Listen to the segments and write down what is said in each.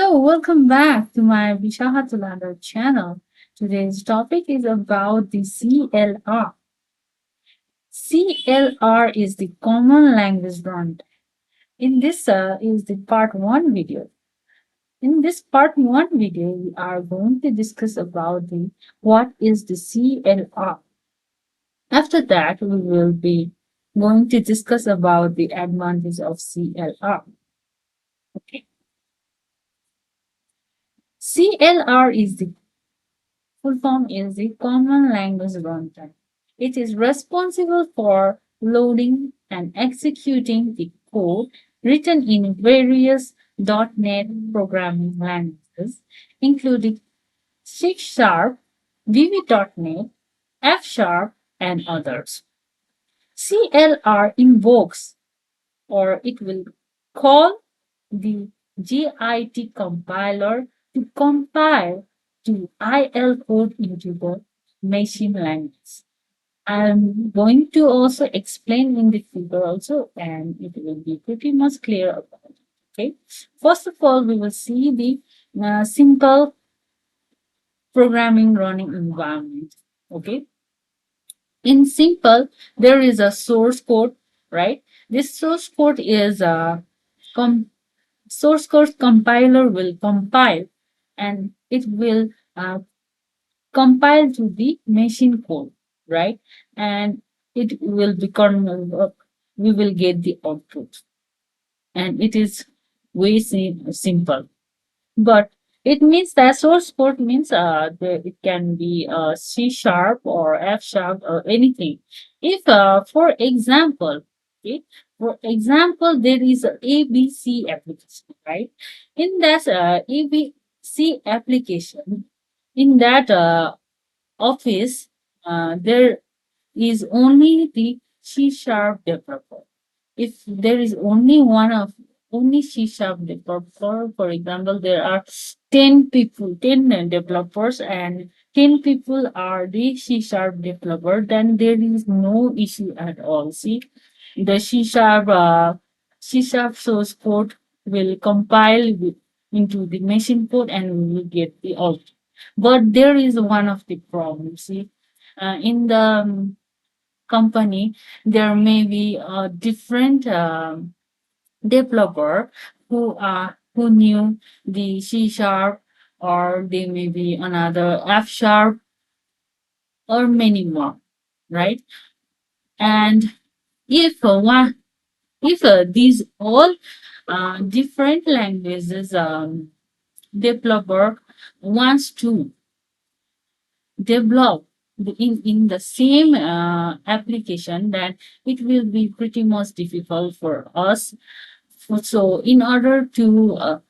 Hello, welcome back to my Vishahatulanda channel. Today's topic is about the CLR. CLR is the Common Language Runtime. In this is the part 1 video. In this part 1 video, we are going to discuss about the what is the CLR. After that, we will be going to discuss about the advantage of CLR. Okay. CLR is the full form is the Common Language Runtime. It is responsible for loading and executing the code written in various .NET programming languages, including C Sharp, VB.NET, F Sharp, and others. CLR invokes or it will call the GIT compiler to compile to IL code into the machine language. I'm going to also explain in the figure also, and it will be pretty much clear about it. Okay. First of all, we will see the simple programming running environment. Okay. In simple, there is a source code, right? This source code is a source code compiler will compile and it will compile to the machine code, right? And it will become, we will get the output. And it is way simple. But it means that source code means it can be C sharp or F sharp or anything. If, for example, okay, for example, there is a ABC application, right? In that ABC application, in that office, there is only the C sharp developer. If there is only one of only C sharp developer, for example, there are 10 people, 10 developers, and 10 people are the C sharp developer, then there is no issue at all. See, the C sharp source code will compile into the machine code and we will get the output. But there is one of the problems. See, in the company, there may be a different developer who knew the C sharp, or they may be another F sharp, or many more, right? And if these all different languages developer wants to develop in the same application, then it will be pretty much difficult for us. So in order to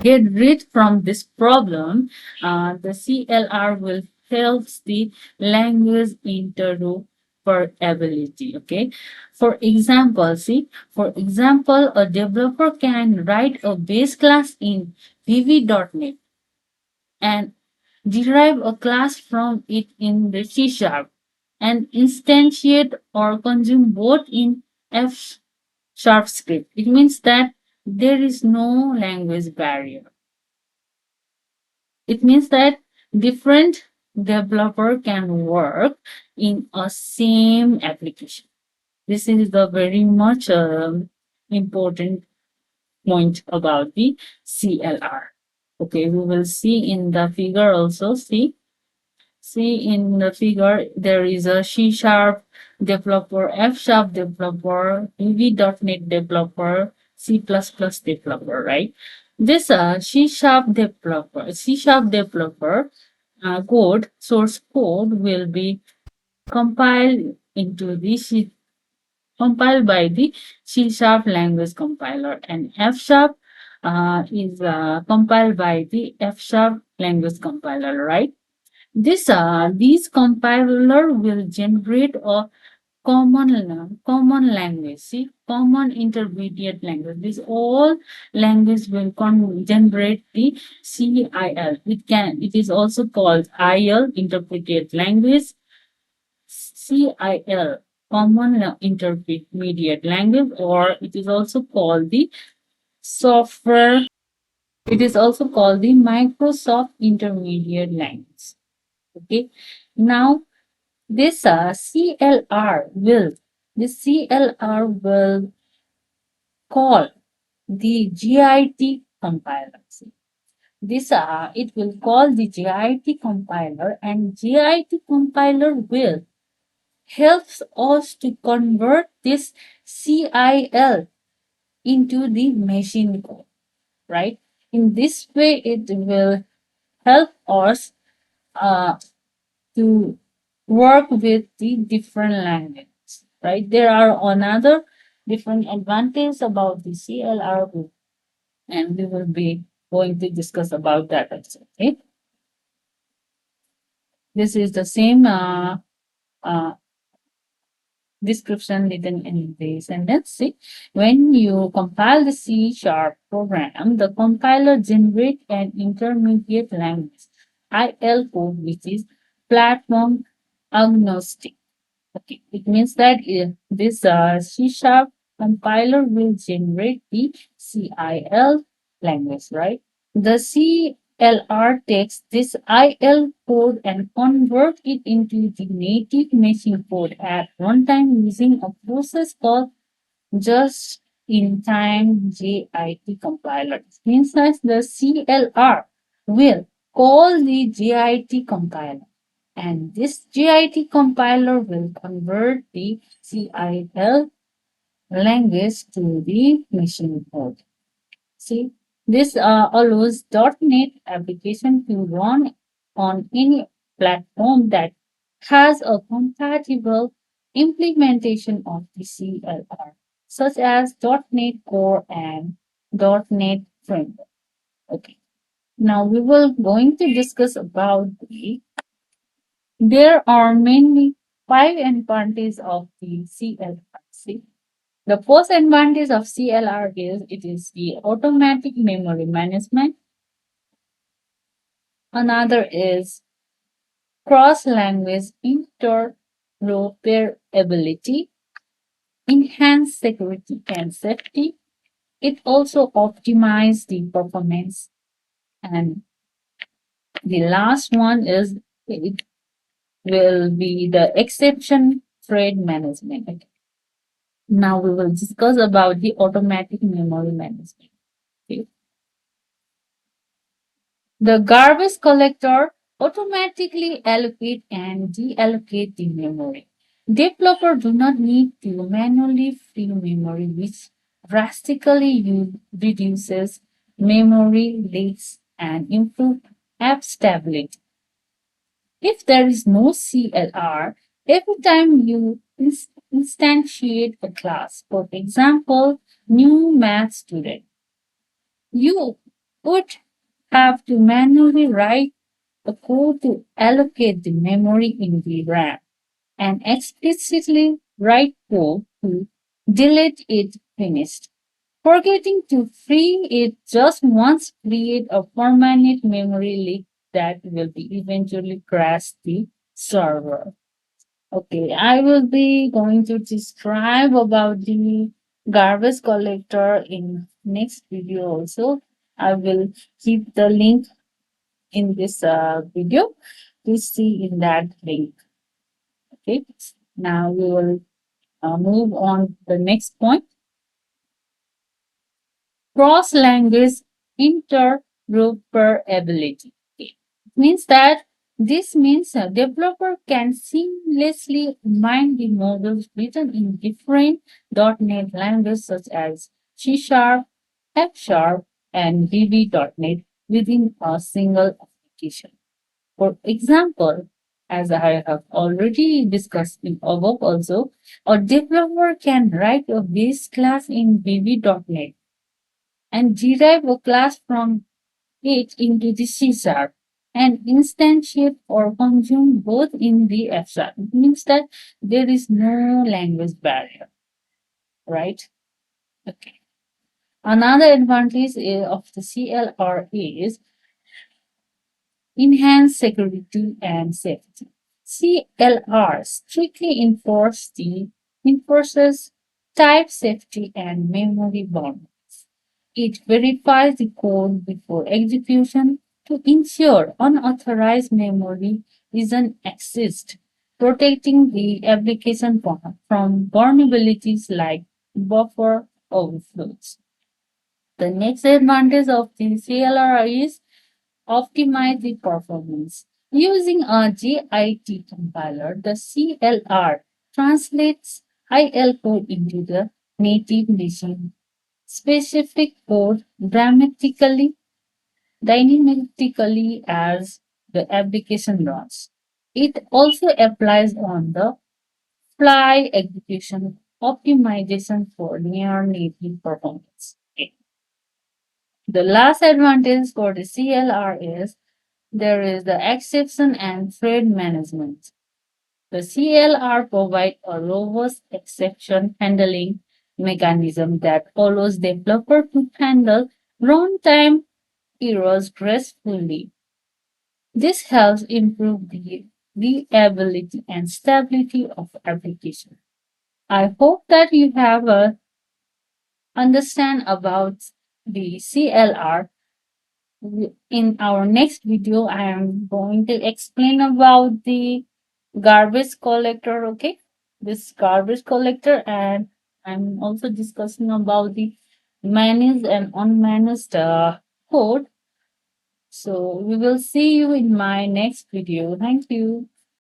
get rid from this problem, the CLR will help the language interoperability. Okay. For example, a developer can write a base class in VB.NET and derive a class from it in the C sharp and instantiate or consume both in F sharp script. It means that there is no language barrier. It means that different developer can work in a same application. This is the very much important point about the CLR. Okay, we will see in the figure also. See in the figure, there is a C sharp developer, F sharp developer, VB.NET developer, C++ developer, right? This C sharp developer code, source code will be compiled into the compiled by the C sharp language compiler, and F sharp is compiled by the F sharp language compiler, right? These compiler will generate a common language. See, common intermediate language. This all language will generate the CIL. It is also called IL, intermediate language. CIL, common intermediate language, or it is also called the software. It is also called the Microsoft Intermediate Language. Okay. Now this CLR will call the GIT compiler. This it will call the GIT compiler, and GIT compiler will helps us to convert this CIL into the machine code, right? In this way, it will help us uh, to work with the different languages, right? There are another different advantages about the CLR, and we will be going to discuss about that also. Okay, this is the same uh, description written in the sentence. See, when you compile the C sharp program, the compiler generates an intermediate language IL code which is platform agnostic. Okay, it means that this C sharp compiler will generate the CIL language, right? The CLR takes this IL code and convert it into the native machine code at runtime using a process called just-in-time JIT compiler. It means that the CLR will call the JIT compiler, and this JIT compiler will convert the CIL language to the machine code. See, this allows .NET application to run on any platform that has a compatible implementation of the CLR, such as .NET Core and .NET Framework. Okay. Now we will going to discuss about there are mainly five advantages of the CLR. See, the first advantage of CLR is it is the automatic memory management. Another is cross-language interoperability, enhanced security and safety. It also optimizes the performance. And the last one is it will be the exception thread management. Okay. Now we will discuss about the automatic memory management. Okay. The garbage collector automatically allocate and deallocate the memory. Developers do not need to manually fill memory, which drastically reduces memory leaks and improve app stability. If there is no CLR, every time you instantiate a class, for example, new math student, you would have to manually write a code to allocate the memory in the RAM and explicitly write code to delete it finished. Forgetting to free it just once create a permanent memory leak that will be eventually crash the server. Okay, I will be going to describe about the garbage collector in next video also. I will keep the link in this video. Please see in that link. Okay, now we will move on to the next point. Cross-language interoperability. Okay. Means that this means a developer can seamlessly combine the modules written in different .NET languages such as C Sharp, F Sharp, and VB.NET within a single application. For example, as I have already discussed in above also, a developer can write a base class in VB.NET and derive a class from it into the C sharp and instantiate or consume both in the F sharp. It means that there is no language barrier, right? Okay. Another advantage of the CLR is enhanced security and safety. CLR strictly enforces type safety and memory boundaries. It verifies the code before execution to ensure unauthorized memory isn't accessed, protecting the application from vulnerabilities like buffer overflows. The next advantage of the CLR is optimize the performance. Using a JIT compiler, the CLR translates IL code into the native machine specific code dynamically as the application runs. It also applies on the fly execution optimization for near native performance. The last advantage for the CLR is there is the exception and thread management. The CLR provides a robust exception handling mechanism that allows developer to handle runtime errors gracefully. This helps improve the reliability and stability of application. I hope that you have a understand about the CLR. In our next video, I am going to explain about the garbage collector, okay? This garbage collector, and I'm also discussing about the managed and unmanaged code. So we will see you in my next video. Thank you.